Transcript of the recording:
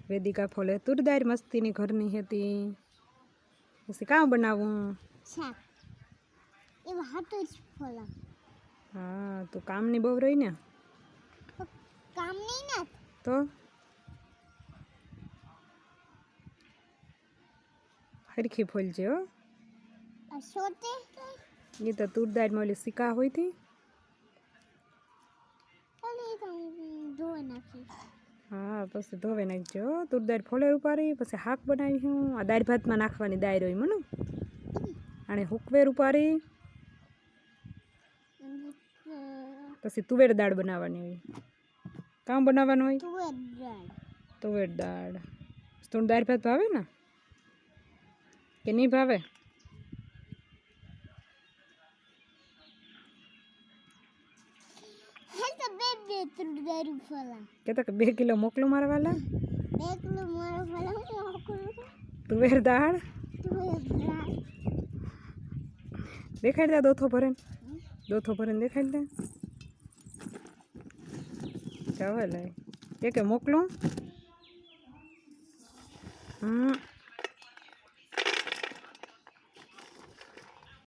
વેદિકા ફોલે તુરદાર મસ્તીની ઘરની હતી પછી કાં બનાવું શાક એવા હાથો જ ફોલા હા તો કામની બહુ રહી ને કામ નહીં ને તો હરખી ફોલજે હો આ સોતે એ તો તુરદારમાં ઓલી સિક્કા હોય હતી અલી તો ધોવા નાખી હા પછી ધોવે નાખજો હો. તુરદાર ફોલે ઉપાડી પછી શાક બનાવી હું આ દાળ ભાતમાં નાખવાની દાળ હોય મને અને હુકવેર ઉપાડી પછી તુવેર દાળ બનાવવાની હોય કામ બનાવવાનું હોય તુવેર દાળ તો દાળ ભાત ભાવે ને કે નહીં ભાવે કહેતા કે 2 કિલો મોકલું મારા વાલા તુવેર દાળ દેખાડી દે દોથો ભરીને દેખાડી દે ચાવલ કે મોકલું